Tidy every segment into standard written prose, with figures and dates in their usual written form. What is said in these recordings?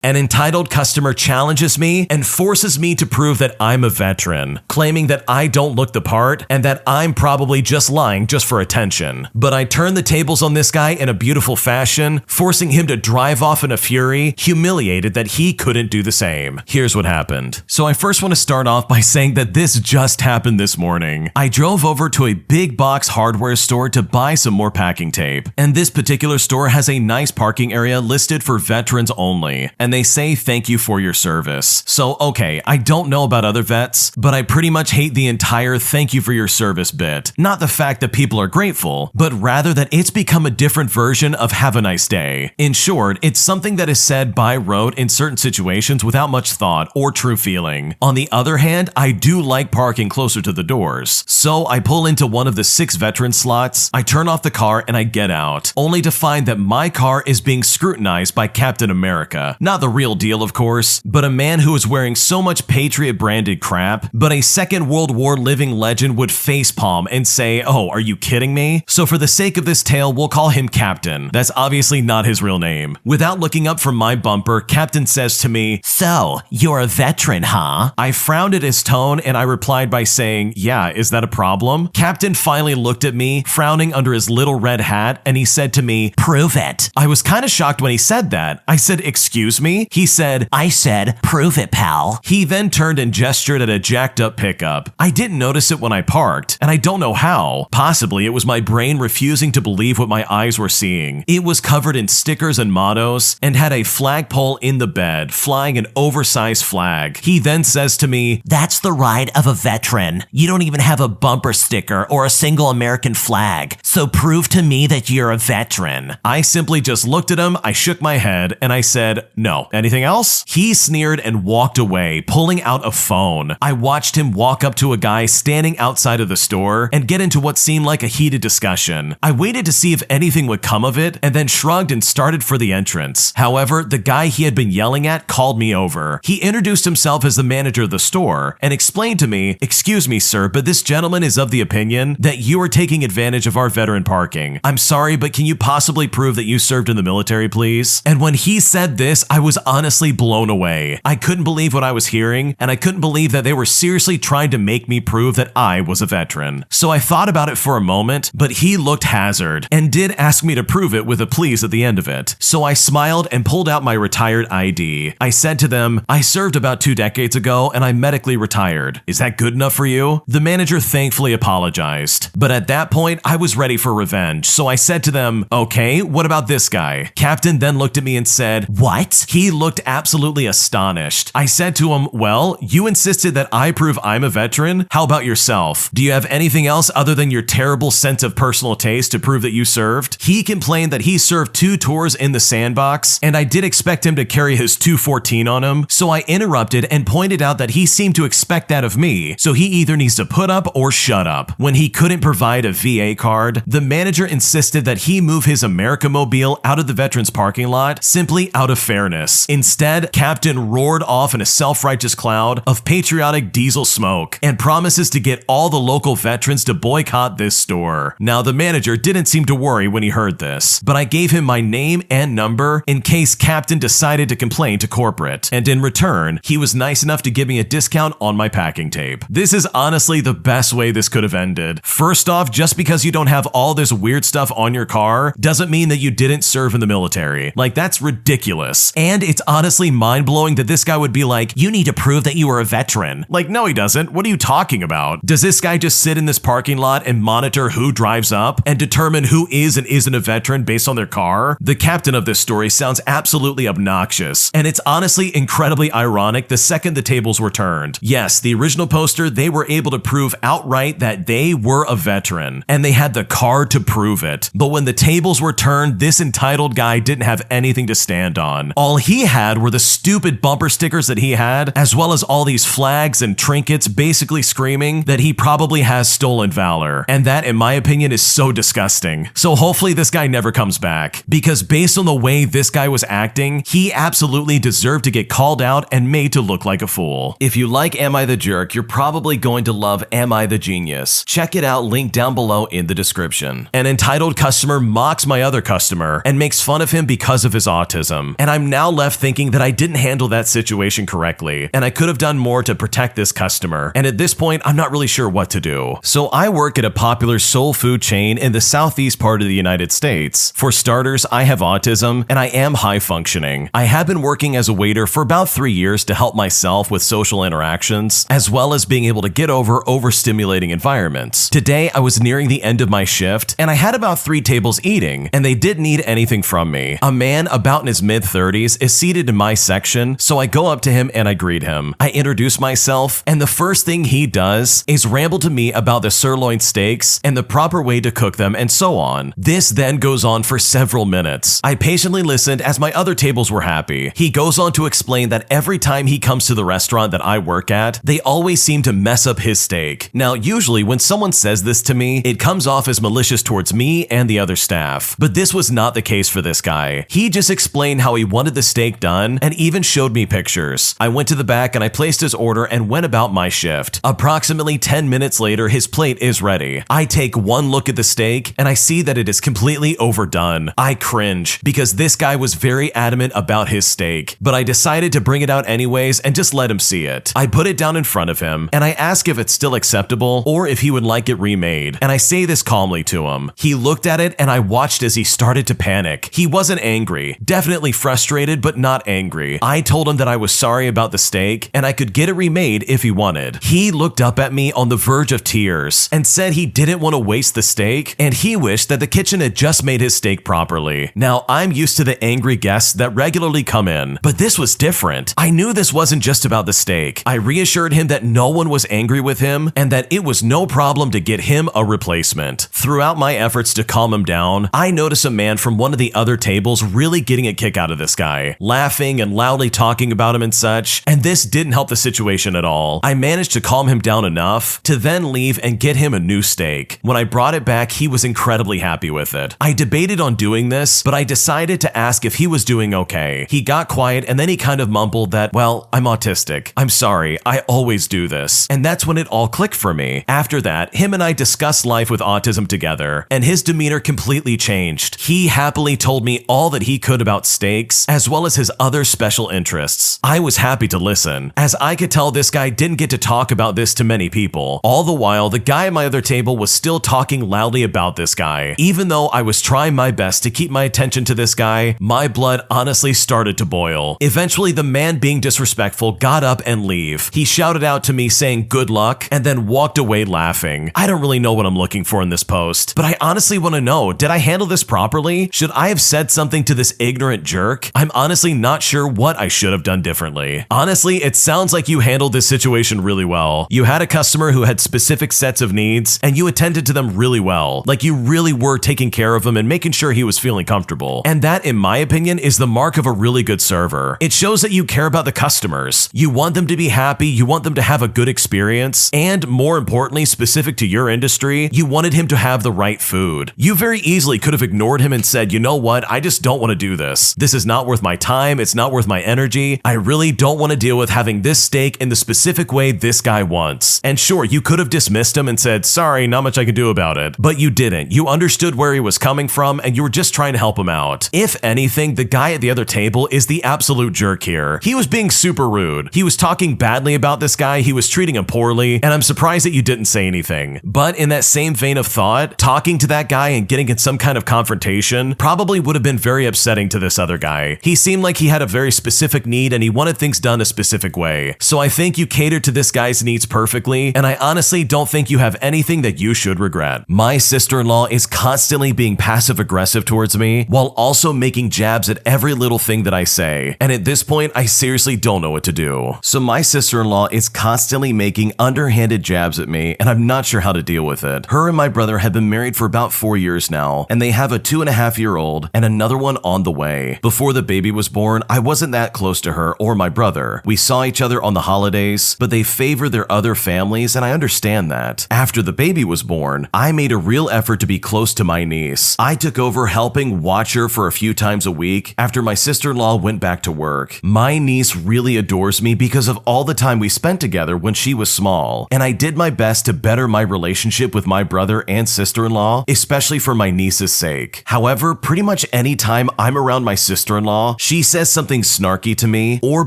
An entitled customer challenges me and forces me to prove that I'm a veteran, claiming that I don't look the part and that I'm probably just lying just for attention. But I turn the tables on this guy in a beautiful fashion, forcing him to drive off in a fury, humiliated that he couldn't do the same. Here's what happened. So I first want to start off by saying that this just happened this morning. I drove over to a big box hardware store to buy some more packing tape, and this particular store has a nice parking area listed for veterans only, and they say thank you for your service. So okay, I don't know about other vets, but I pretty much hate the entire thank you for your service bit. Not the fact that people are grateful, but rather that it's become a different version of have a nice day. In short, it's something that is said by rote in certain situations without much thought or true feeling. On the other hand, I do like parking closer to the doors. So I pull into one of the 6 veteran slots, I turn off the car and I get out, only to find that my car is being scrutinized by Captain America. Not the real deal, of course, but a man who is wearing so much Patriot branded crap, but a Second World War living legend would facepalm and say, "Oh, are you kidding me?" So for the sake of this tale, we'll call him Captain. That's obviously not his real name. Without looking up from my bumper, Captain says to me, "So, you're a veteran, huh?" I frowned at his tone and I replied by saying, "Yeah, is that a problem?" Captain finally looked at me, frowning under his little red hat, and he said to me, "Prove it." I was kind of shocked when he said that. I said, "Excuse me?" He said, "I said, prove it, pal." He then turned and gestured at a jacked up pickup. I didn't notice it when I parked, and I don't know how. Possibly it was my brain refusing to believe what my eyes were seeing. It was covered in stickers and mottos and had a flagpole in the bed, flying an oversized flag. He then says to me, "That's the ride of a veteran. You don't even have a bumper sticker or a single American flag. So prove to me that you're a veteran." I simply just looked at him, I shook my head, and I said, "No. Anything else?" He sneered and walked away, pulling out a phone. I watched him walk up to a guy standing outside of the store and get into what seemed like a heated discussion. I waited to see if anything would come of it and then shrugged and started for the entrance. However, the guy he had been yelling at called me over. He introduced himself as the manager of the store and explained to me, "Excuse me, sir, but this gentleman is of the opinion that you are taking advantage of our veteran parking. I'm sorry, but can you possibly prove that you served in the military, please?" And when he said this, I was honestly blown away. I couldn't believe what I was hearing, and I couldn't believe that they were seriously trying to make me prove that I was a veteran. So I thought about it for a moment, but he looked hazard and did ask me to prove it with a please at the end of it. So I smiled and pulled out my retired ID. I said to them, "I served about 2 decades ago and I medically retired. Is that good enough for you?" The manager thankfully apologized, but at that point I was ready for revenge. So I said to them, "Okay, what about this guy?" Captain then looked at me and said, "What?" He looked absolutely astonished. I said to him, "Well, you insisted that I prove I'm a veteran. How about yourself? Do you have anything else other than your terrible sense of personal taste to prove that you served?" He complained that he served 2 tours in the sandbox, and I did expect him to carry his 214 on him, so I interrupted and pointed out that he seemed to expect that of me, so he either needs to put up or shut up. When he couldn't provide a VA card, the manager insisted that he move his America-mobile out of the veterans parking lot simply out of fairness. Instead, Captain roared off in a self-righteous cloud of patriotic diesel smoke and promises to get all the local veterans to boycott this store. Now, the manager didn't seem to worry when he heard this, but I gave him my name and number in case Captain decided to complain to corporate, and in return, he was nice enough to give me a discount on my packing tape. This is honestly the best way this could have ended. First off, just because you don't have all this weird stuff on your car doesn't mean that you didn't serve in the military. Like, that's ridiculous. And it's honestly mind-blowing that this guy would be like, "You need to prove that you are a veteran." Like, no, he doesn't. What are you talking about? Does this guy just sit in this parking lot and monitor who drives up and determine who is and isn't a veteran based on their car? The captain of this story sounds absolutely obnoxious, and it's honestly incredibly ironic the second the tables were turned. Yes, the original poster, they were able to prove outright that they were a veteran, and they had the card to prove it. But when the tables were turned, this entitled guy didn't have anything to stand on. All he had were the stupid bumper stickers that he had, as well as all these flags and trinkets basically screaming that he probably has stolen valor. And that, in my opinion, is so disgusting. So hopefully this guy never comes back, because based on the way this guy was acting, he absolutely deserved to get called out and made to look like a fool. If you like Am I the Jerk, you're probably going to love Am I the Genius. Check it out, link down below in the description. An entitled customer mocks my other customer and makes fun of him because of his autism, and I'm now now left thinking that I didn't handle that situation correctly, and I could have done more to protect this customer, and at this point, I'm not really sure what to do. So I work at a popular soul food chain in the southeast part of the United States. For starters, I have autism, and I am high functioning. I have been working as a waiter for about 3 years to help myself with social interactions, as well as being able to get over overstimulating environments. Today, I was nearing the end of my shift, and I had about 3 tables eating, and they didn't need anything from me. A man about in his mid-30s is seated in my section, so I go up to him and I greet him. I introduce myself, and the first thing he does is ramble to me about the sirloin steaks and the proper way to cook them and so on. This then goes on for several minutes. I patiently listened as my other tables were happy. He goes on to explain that every time he comes to the restaurant that I work at, they always seem to mess up his steak. Now, usually when someone says this to me, it comes off as malicious towards me and the other staff. But this was not the case for this guy. He just explained how he wanted the steak done and even showed me pictures. I went to the back and I placed his order and went about my shift. Approximately 10 minutes later, his plate is ready. I take one look at the steak and I see that it is completely overdone. I cringe because this guy was very adamant about his steak, but I decided to bring it out anyways and just let him see it. I put it down in front of him and I ask if it's still acceptable or if he would like it remade, and I say this calmly to him. He looked at it and I watched as he started to panic. He wasn't angry, definitely frustrated, but not angry. I told him that I was sorry about the steak and I could get it remade if he wanted. He looked up at me on the verge of tears and said he didn't want to waste the steak and he wished that the kitchen had just made his steak properly. Now, I'm used to the angry guests that regularly come in, but this was different. I knew this wasn't just about the steak. I reassured him that no one was angry with him and that it was no problem to get him a replacement. Throughout my efforts to calm him down, I noticed a man from one of the other tables really getting a kick out of this guy, laughing and loudly talking about him and such, and this didn't help the situation at all. I managed to calm him down enough to then leave and get him a new steak. When I brought it back, he was incredibly happy with it. I debated on doing this, but I decided to ask if he was doing okay. He got quiet and then he kind of mumbled that, well, I'm autistic. I'm sorry, I always do this. And that's when it all clicked for me. After that, him and I discussed life with autism together, and his demeanor completely changed. He happily told me all that he could about steaks, as well as his other special interests. I was happy to listen, as I could tell this guy didn't get to talk about this to many people. All the while, the guy at my other table was still talking loudly about this guy. Even though I was trying my best to keep my attention to this guy, my blood honestly started to boil. Eventually, the man being disrespectful got up and leave. He shouted out to me saying good luck and then walked away laughing. I don't really know what I'm looking for in this post, but I honestly want to know, did I handle this properly? Should I have said something to this ignorant jerk? I'm honestly not sure what I should have done differently. Honestly, it sounds like you handled this situation really well. You had a customer who had specific sets of needs and you attended to them really well. Like you really were taking care of him and making sure he was feeling comfortable. And that, in my opinion, is the mark of a really good server. It shows that you care about the customers. You want them to be happy, you want them to have a good experience, and more importantly, specific to your industry, you wanted him to have the right food. You very easily could have ignored him and said, you know what, I just don't want to do this. This is not worth my time, it's not worth my energy. I really don't want to deal with having this steak in the specific way this guy wants. And sure, you could have dismissed him and said, sorry, not much I can do about it. But you didn't. You understood where he was coming from and you were just trying to help him out. If anything, the guy at the other table is the absolute jerk here. He was being super rude. He was talking badly about this guy, he was treating him poorly, and I'm surprised that you didn't say anything. But in that same vein of thought, talking to that guy and getting in some kind of confrontation probably would have been very upsetting to this other guy. He seemed like he had a very specific need and he wanted things done a specific way. So I think you catered to this guy's needs perfectly, and I honestly don't think you have anything that you should regret. My sister-in-law is constantly being passive-aggressive towards me while also making jabs at every little thing that I say, and at this point, I seriously don't know what to do. So my sister-in-law is constantly making underhanded jabs at me, and I'm not sure how to deal with it. Her and my brother have been married for about 4 years now, and they have a 2.5-year-old and another one on the way. Before the baby was born, I wasn't that close to her or my brother. We saw each other on the holidays, but they favor their other families, and I understand that. After the baby was born, I made a real effort to be close to my niece. I took over helping watch her for a few times a week after my sister-in-law went back to work. My niece really adores me because of all the time we spent together when she was small, and I did my best to better my relationship with my brother and sister-in-law, especially for my niece's sake. However, pretty much any time I'm around my sister-in-law, She says something snarky to me or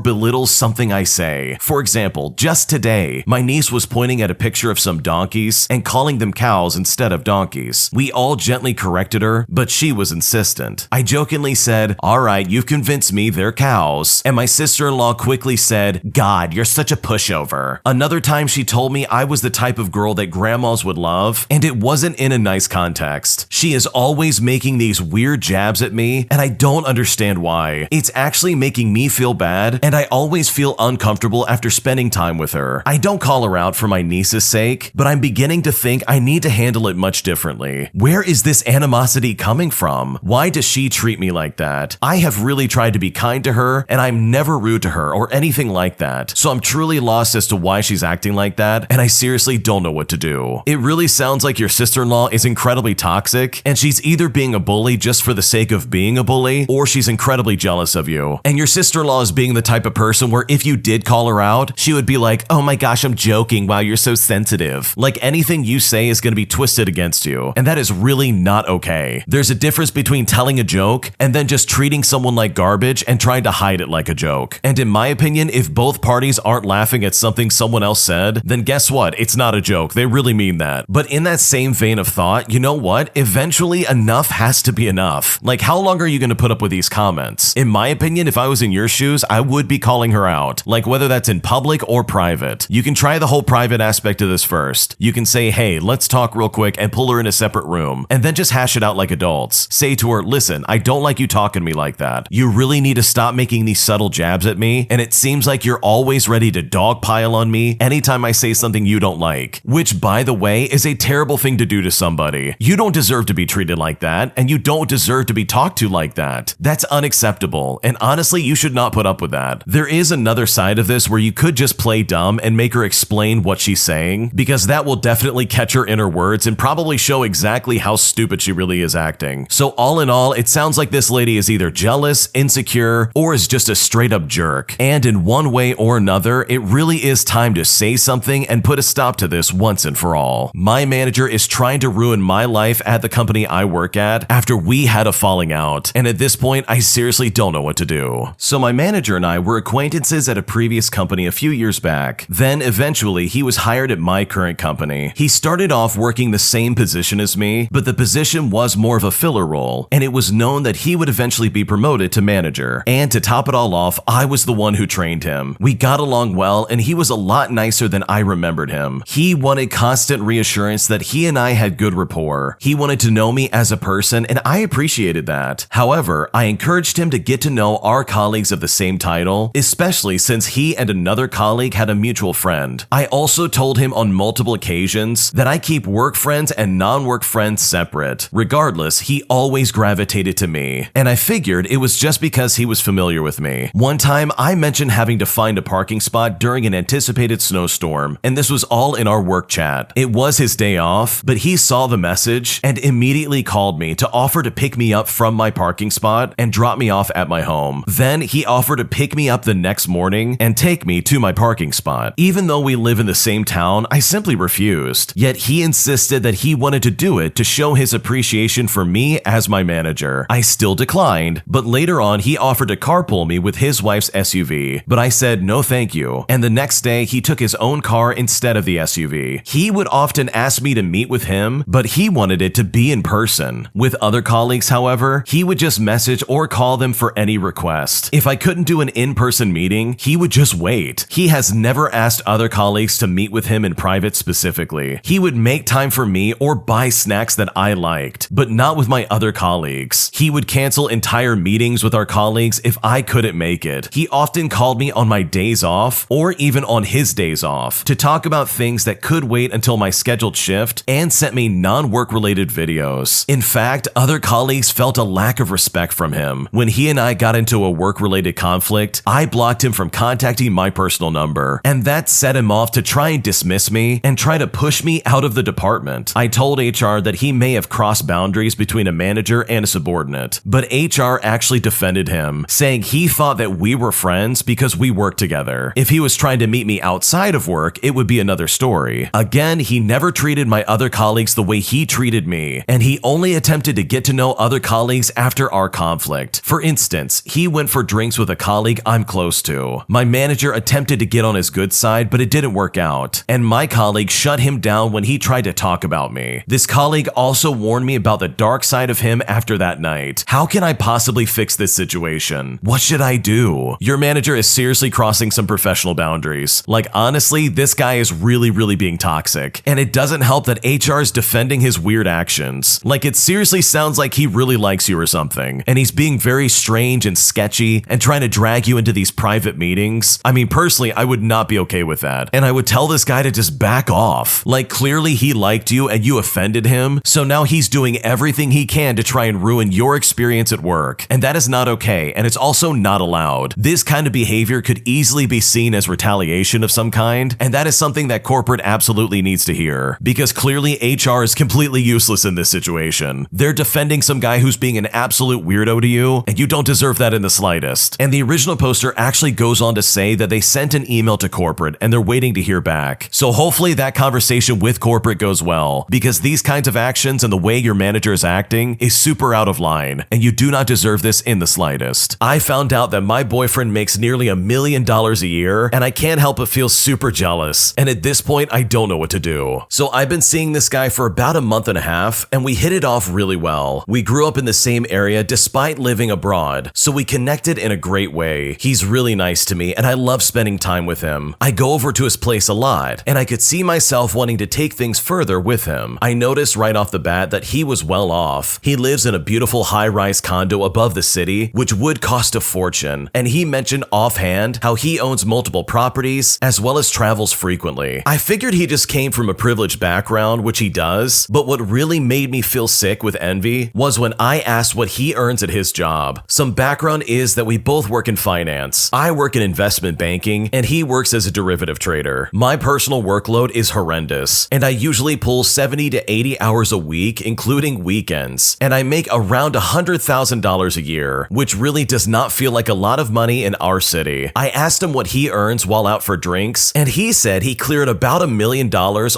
belittles something I say. For example, just today, my niece was pointing at a picture of some donkeys and calling them cows instead of donkeys. We all gently corrected her, but she was insistent. I jokingly said, "All right, you've convinced me they're cows." And my sister-in-law quickly said, "God, you're such a pushover." Another time she told me I was the type of girl that grandmas would love, and it wasn't in a nice context. She is always making these weird jabs at me, and I don't understand why. It's actually making me feel bad, and I always feel uncomfortable after spending time with her. I don't call her out for my niece's sake, but I'm beginning to think I need to handle it much differently. Where is this animosity coming from? Why does she treat me like that? I have really tried to be kind to her, and I'm never rude to her or anything like that. So I'm truly lost as to why she's acting like that, and I seriously don't know what to do. It really sounds like your sister-in-law is incredibly toxic, and she's either being a bully just for the sake of being a bully, or she's incredibly jealous of you. And your sister-in-law is being the type of person where if you did call her out, she would be like, "Oh my gosh, I'm joking. Wow, you're so sensitive." Like anything you say is going to be twisted against you, and that is really not okay. There's a difference between telling a joke and then just treating someone like garbage and trying to hide it like a joke. And in my opinion, if both parties aren't laughing at something someone else said, then guess what? It's not a joke. They really mean that. But in that same vein of thought, you know what? Eventually enough has to be enough. Like, how long are you going to put up with these comments? In my opinion, if I was in your shoes, I would be calling her out. Like, whether that's in public or private. You can try the whole private aspect of this first. You can say, "Hey, let's talk real quick," and pull her in a separate room, and then just hash it out like adults. Say to her, "Listen, I don't like you talking to me like that. You really need to stop making these subtle jabs at me, and it seems like you're always ready to dogpile on me anytime I say something you don't like." Which, by the way, is a terrible thing to do to somebody. You don't deserve to be treated like that, and you don't deserve to be talked to like that. That's unacceptable, and honestly, you should not put up with that. There is another side of this where you could just play dumb and make her explain what she's saying, because that will definitely catch her in her words and probably show exactly how stupid she really is acting. So all in all, it sounds like this lady is either jealous, insecure, or is just a straight up jerk. And in one way or another, it really is time to say something and put a stop to this once and for all. My manager is trying to ruin my life at the company I work at after we had a falling out, and at this point, I seriously don't know what to do. So my manager and I were acquaintances at a previous company a few years back. Then eventually, he was hired at my current company. He started off working the same position as me, but the position was more of a filler role, and it was known that he would eventually be promoted to manager. And to top it all off, I was the one who trained him. We got along well, and he was a lot nicer than I remembered him. He wanted constant reassurance that he and I had good rapport. He wanted to know me as a person, and I appreciated that. However, I encouraged him to get to know our colleagues of the same title, especially since he and another colleague had a mutual friend. I also told him on multiple occasions that I keep work friends and non-work friends separate. Regardless, he always gravitated to me, and I figured it was just because he was familiar with me. One time, I mentioned having to find a parking spot during an anticipated snowstorm, and this was all in our work chat. It was his day off, but he saw the message and immediately called me to offer to pick me up from my parking spot and drop me off at my home. Then he offered to pick me up the next morning and take me to my parking spot. Even though we live in the same town, I simply refused. Yet he insisted that he wanted to do it to show his appreciation for me as my manager. I still declined, but later on he offered to carpool me with his wife's SUV, but I said no thank you, and the next day he took his own car instead of the SUV. He would often ask me to meet with him, but he wanted it to be in person. With other colleagues, however, he would just message or call them for any request. If I couldn't do an in-person meeting, he would just wait. He has never asked other colleagues to meet with him in private specifically. He would make time for me or buy snacks that I liked, but not with my other colleagues. He would cancel entire meetings with our colleagues if I couldn't make it. He often called me on my days off or even on his days off to talk about things that could wait until my scheduled shift and sent me non-work related videos. In fact, other colleagues felt a lack of respect from him. When he and I got into a work-related conflict, I blocked him from contacting my personal number, and that set him off to try and dismiss me and try to push me out of the department. I told HR that he may have crossed boundaries between a manager and a subordinate, but HR actually defended him, saying he thought that we were friends because we worked together. If he was trying to meet me outside of work, it would be another story. Again, he never treated my other colleagues the way he treated me, and he only attempted to get to know other colleagues after our conflict. For instance, instance, he went for drinks with a colleague I'm close to. My manager attempted to get on his good side, but it didn't work out, and my colleague shut him down when he tried to talk about me. This colleague also warned me about the dark side of him after that night. How can I possibly fix this situation? What should I do? Your manager is seriously crossing some professional boundaries. Like, honestly, this guy is really being toxic, and it doesn't help that HR is defending his weird actions. Like, it seriously sounds like he really likes you or something, and he's being very strange and sketchy and trying to drag you into these private meetings. I mean, personally, I would not be okay with that, and I would tell this guy to just back off. Like, clearly he liked you and you offended him, so now he's doing everything he can to try and ruin your experience at work, and that is not okay, and it's also not allowed. This kind of behavior could easily be seen as retaliation of some kind, and that is something that corporate absolutely needs to hear, because clearly HR is completely useless in this situation. They're defending some guy who's being an absolute weirdo to you, and you don't deserve that in the slightest. And the original poster actually goes on to say that they sent an email to corporate and they're waiting to hear back. So hopefully that conversation with corporate goes well, because these kinds of actions and the way your manager is acting is super out of line, and you do not deserve this in the slightest. I found out that my boyfriend makes nearly $1 million a year, and I can't help but feel super jealous, and at this point I don't know what to do. So I've been seeing this guy for about a month and a half, and we hit it off really well. We grew up in the same area despite living abroad, so we connected in a great way. He's really nice to me, and I love spending time with him. I go over to his place a lot, and I could see myself wanting to take things further with him. I noticed right off the bat that he was well off. He lives in a beautiful high-rise condo above the city, which would cost a fortune, and he mentioned offhand how he owns multiple properties as well as travels frequently. I figured he just came from a privileged background, which he does, but what really made me feel sick with envy was when I asked what he earns at his job. Some background is that we both work in finance. I work in investment banking, and he works as a derivative trader. My personal workload is horrendous, and I usually pull 70 to 80 hours a week, including weekends, and I make around $100,000 a year, which really does not feel like a lot of money in our city. I asked him what he earns while out for drinks, and he said he cleared about $1 million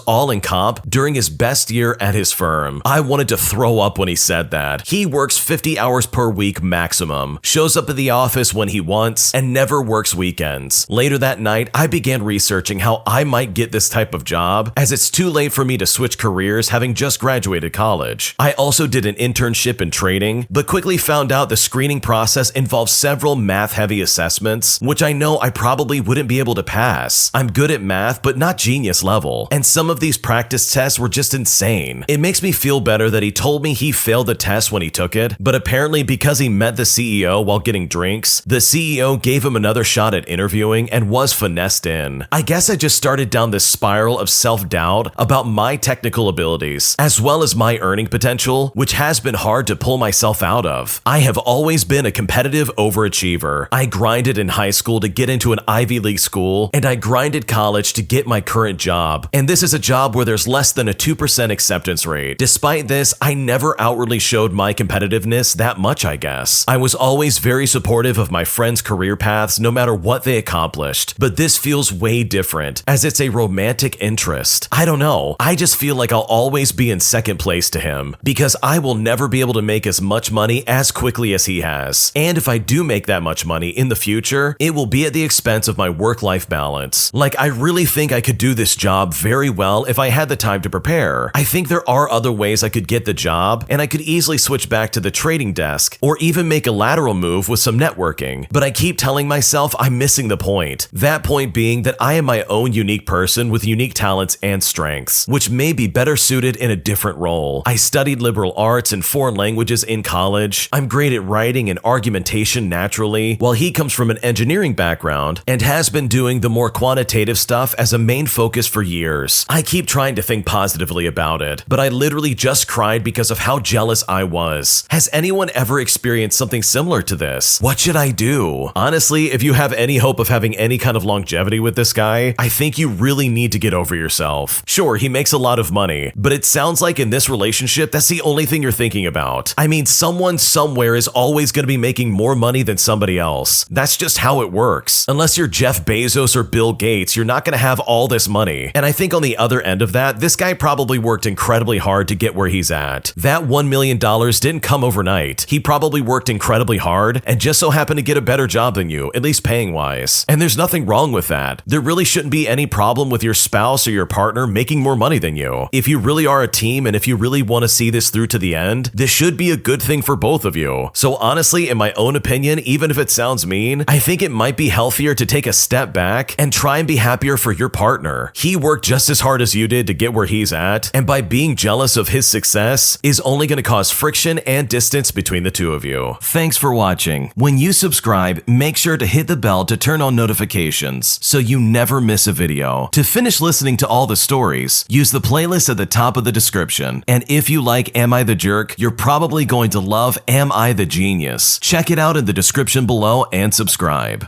all in comp during his best year at his firm. I wanted to throw up when he said that. He works 50 hours per week maximum, shows up at the office when he wants, and never works weekends. Later that night, I began researching how I might get this type of job, as it's too late for me to switch careers having just graduated college. I also did an internship in trading, but quickly found out the screening process involves several math-heavy assessments, which I know I probably wouldn't be able to pass. I'm good at math, but not genius level, and some of these practice tests were just insane. It makes me feel better that he told me he failed the test when he took it, but apparently because he met the CEO while getting drinks, the CEO gave him another shot at interviewing and was finessed in. I guess I just started down this spiral of self-doubt about my technical abilities, as well as my earning potential, which has been hard to pull myself out of. I have always been a competitive overachiever. I grinded in high school to get into an Ivy League school, and I grinded college to get my current job. And this is a job where there's less than a 2% acceptance rate. Despite this, I never outwardly showed my competitiveness that much, I guess. I was always very supportive of my friends' career paths no matter what they accomplished, but this feels way different, as it's a romantic interest. I don't know, I just feel like I'll always be in second place to him, because I will never be able to make as much money as quickly as he has. And if I do make that much money in the future, it will be at the expense of my work-life balance. Like, I really think I could do this job very well if I had the time to prepare. I think there are other ways I could get the job, and I could easily switch back to the trading desk, or even make a lateral move with some networking. But I keep telling myself I'm missing the point. That point being that I am my own unique person with unique talents and strengths, which may be better suited in a different role. I studied liberal arts and foreign languages in college. I'm great at writing and argumentation naturally, while he comes from an engineering background and has been doing the more quantitative stuff as a main focus for years. I keep trying to think positively about it, but I literally just cried because of how jealous I was. Has anyone ever experienced something similar to this? What should I do? Honestly, if you have any hope of having any kind of longevity with this guy, I think you really need to get over yourself. Sure, he makes a lot of money, but it sounds like in this relationship, that's the only thing you're thinking about. I mean, someone somewhere is always going to be making more money than somebody else. That's just how it works. Unless you're Jeff Bezos or Bill Gates, you're not going to have all this money. And I think on the other end of that, this guy probably worked incredibly hard to get where he's at. That $1 million didn't come overnight. He probably worked incredibly incredibly hard and just so happen to get a better job than you, at least paying wise. And there's nothing wrong with that. There really shouldn't be any problem with your spouse or your partner making more money than you. If you really are a team and if you really want to see this through to the end, this should be a good thing for both of you. So honestly, in my own opinion, even if it sounds mean, I think it might be healthier to take a step back and try and be happier for your partner. He worked just as hard as you did to get where he's at, and by being jealous of his success is only going to cause friction and distance between the two of you. Thanks for watching. When you subscribe, make sure to hit the bell to turn on notifications so you never miss a video. To finish listening to all the stories, use the playlist at the top of the description. And if you like Am I the Jerk, you're probably going to love Am I the Genius. Check it out in the description below and subscribe.